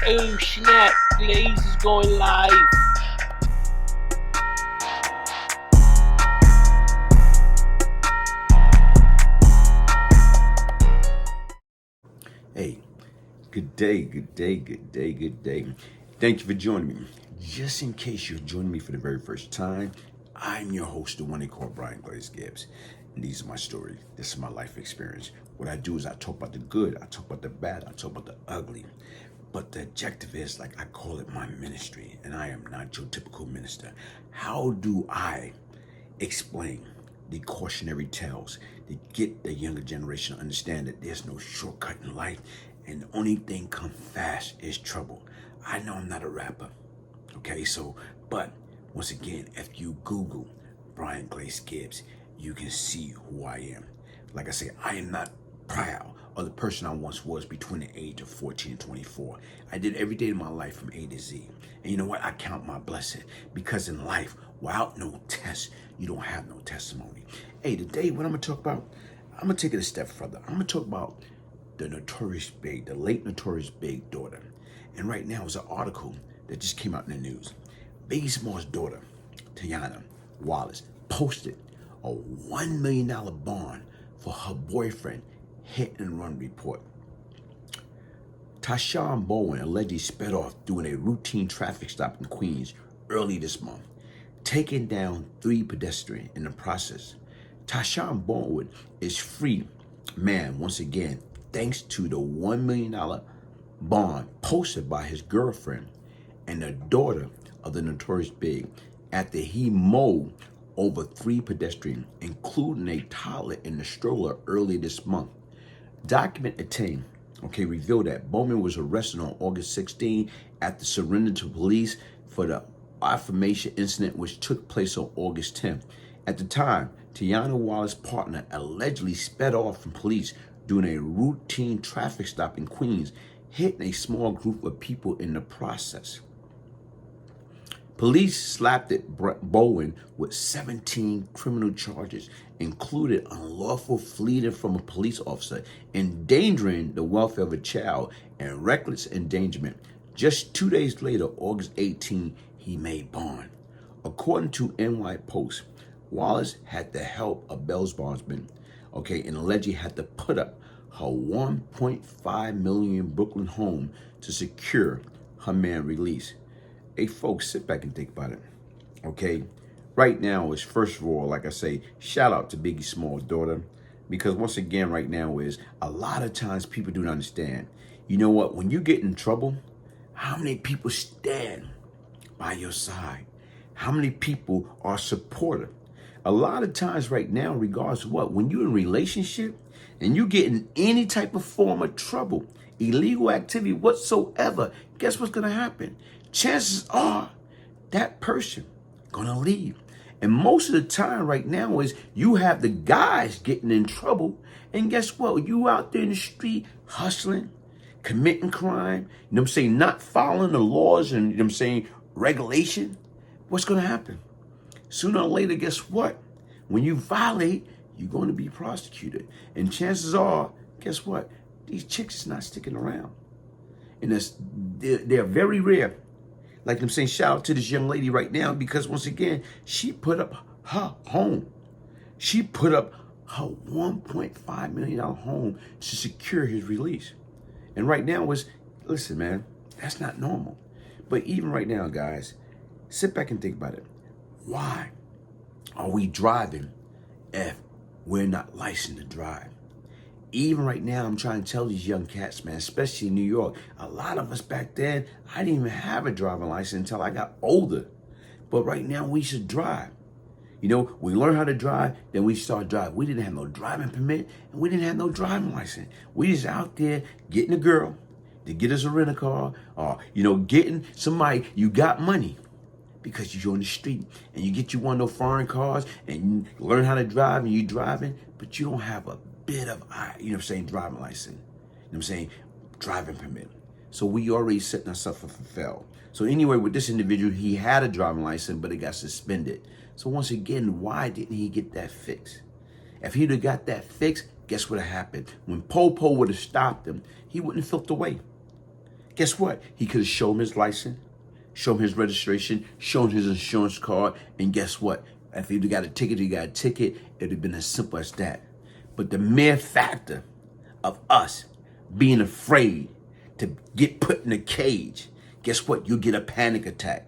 Oh snap, Glaze is going live. Hey, good day, good day, good day, good day. Thank you for joining me. Just in case you're joining me for the very first time, I'm your host, the one they call Brian Glaze Gibbs. And these are my stories. This is my life experience. What I do is I talk about the good, I talk about the bad, I talk about the ugly. But the objective is, like I call it, my ministry. And I am not your typical minister. How do I explain the cautionary tales to get the younger generation to understand that there's no shortcut in life and the only thing come fast is trouble? I know I'm not a rapper, okay? But once again, if you Google Brian Glaze Gibbs, you can see who I am. Like I say, I am not proud of the person I once was between the age of 14 and 24. I did every day of my life from A to Z. And you know what? I count my blessing, because in life, without no test, you don't have no testimony. Hey, today, what I'm going to talk about, I'm going to take it a step further. I'm going to talk about the notorious Big, the late notorious Big daughter. And right now is an article that just came out in the news. Biggie Small's daughter, Tiana Wallace, posted a $1 million bond for her boyfriend hit and run report. Tashawn Bowen allegedly sped off during a routine traffic stop in Queens early this month, taking down 3 pedestrians in the process. Tashawn Bowen is free man once again, thanks to the $1 million bond posted by his girlfriend and the daughter of the notorious Big after he mowed over 3 pedestrians, including a toddler in the stroller early this month. Document obtained, revealed that Bowman was arrested on August 16 after surrender to police for the affirmation incident, which took place on August 10th. At the time, Tiana Wallace's partner allegedly sped off from police during a routine traffic stop in Queens, hitting a small group of people in the process. Police slapped at Bowen with 17 criminal charges, including unlawful fleeing from a police officer, endangering the welfare of a child, and reckless endangerment. Just 2 days later, August 18, he made bond. According to NY Post, Wallace had the help of bail bondsmen, and allegedly had to put up her $1.5 million Brooklyn home to secure her man release. Hey, folks, sit back and think about it, okay? Right now is, first of all, like I say, shout out to Biggie Small's daughter, because once again, right now is, a lot of times people don't understand. You know what? When you get in trouble, how many people stand by your side? How many people are supportive? A lot of times right now, regardless of what, when you're in a relationship and you get in any type of form of trouble, illegal activity whatsoever, guess what's going to happen? Chances are that person gonna leave. And most of the time right now is you have the guys getting in trouble, and guess what? You out there in the street hustling, committing crime, not following the laws and, regulation. What's gonna happen? Sooner or later, guess what? When you violate, you're going to be prosecuted. And chances are, guess what? These chicks is not sticking around. And they're very rare. Like I'm saying, shout out to this young lady right now, because once again, she put up her home. She put up her $1.5 million home to secure his release. And right now listen, man, that's not normal. But even right now, guys, sit back and think about it. Why are we driving if we're not licensed to drive? Even right now, I'm trying to tell these young cats, man, especially in New York, a lot of us back then, I didn't even have a driving license until I got older. But right now, we should drive. We learn how to drive, then we start driving. We didn't have no driving permit, and we didn't have no driving license. We just out there getting a girl to get us a rental car, or, getting somebody, you got money, because you're on the street, and you get you one of those foreign cars, and you learn how to drive, and you driving, but you don't have a bit of, driving license, driving permit. So we already setting ourselves up for fail. So anyway, with this individual, he had a driving license, but it got suspended. So once again, why didn't he get that fixed? If he'd have got that fixed, guess what happened? When Popo would have stopped him, he wouldn't have flipped away. Guess what? He could have shown him his license, shown him his registration, shown his insurance card, and guess what? If he got a ticket, he got a ticket. It would have been as simple as that. But the mere factor of us being afraid to get put in a cage, guess what? You get a panic attack.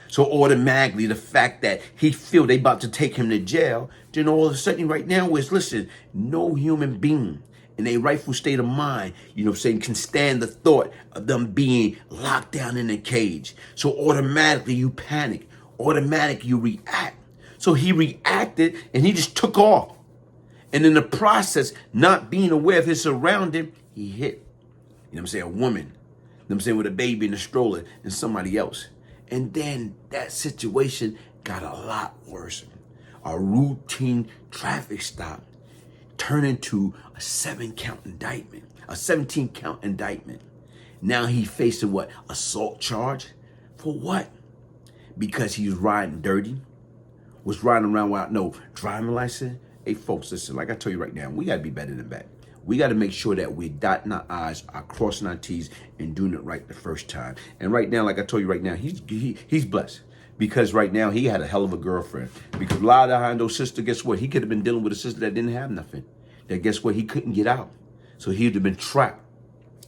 So automatically the fact that he feel they about to take him to jail, then all of a sudden right now is, listen, no human being in a rightful state of mind, you know what I'm saying, can stand the thought of them being locked down in a cage. So automatically you panic, automatically you react. So he reacted and he just took off. And in the process, not being aware of his surrounding, he hit, you know what I'm saying, a woman, you know what I'm saying, with a baby in a stroller and somebody else. And then that situation got a lot worse. A routine traffic stop turned into a 17-count indictment. Now he facing what? Assault charge? For what? Because he was riding dirty, was riding around without no driving license. Hey folks, listen, like I tell you right now, we gotta be better than that. We got to make sure that we're dotting our I's, are crossing our T's, and doing it right the first time. And right now, like I told you right now, he's blessed. Because right now, he had a hell of a girlfriend. Because a lot of behind those sister, guess what? He could have been dealing with a sister that didn't have nothing. That guess what? He couldn't get out. So he'd have been trapped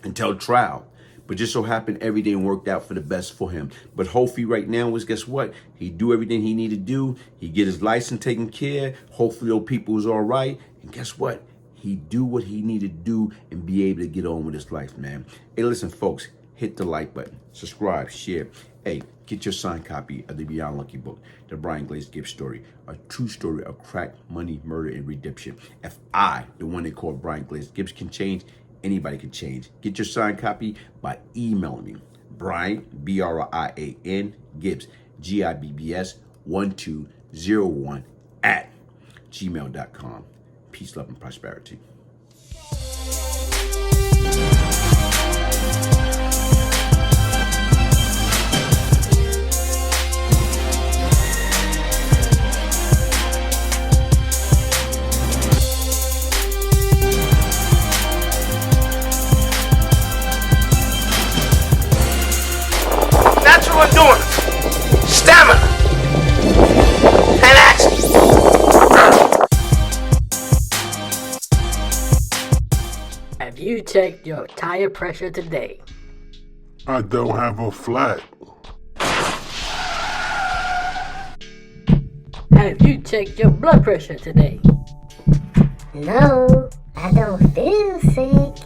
until trial. But just so happened everything worked out for the best for him. But hopefully right now is, guess what? He do everything he need to do. He get his license taken care. Hopefully those people was all right. And guess what? He do what he need to do and be able to get on with his life, man. Hey, listen, folks, hit the like button, subscribe, share. Hey, get your signed copy of the Beyond Lucky book, The Brian Glaze Gibbs Story, a true story of crack, money, murder, and redemption. If I, the one they call Brian Glaze Gibbs, can change, anybody can change. Get your signed copy by emailing me, Brian, B-R-I-A-N, Gibbs, Gibbs 1201 at gmail.com. Peace, love, and prosperity. Natural endurance, stamina, and action. Have you checked your tire pressure today? I don't have a flat. Have you checked your blood pressure today? No, I don't feel sick.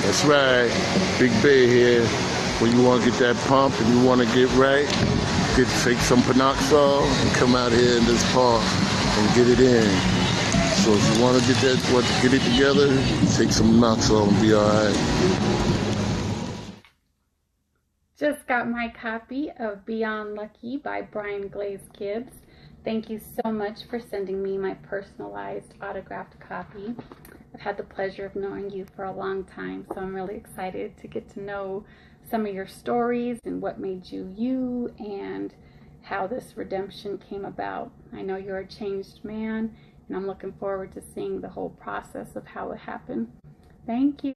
That's right. Big B here. When you want to get that pump and you want to get right, take some Panoxol and come out here in this park and get it in. So if you want to get it together, take some Panoxol and be all right. Just got my copy of Beyond Lucky by Brian Glaze Gibbs. Thank you so much for sending me my personalized autographed copy. I've had the pleasure of knowing you for a long time, so I'm really excited to get to know some of your stories and what made you you and how this redemption came about. I know you're a changed man, and I'm looking forward to seeing the whole process of how it happened. Thank you.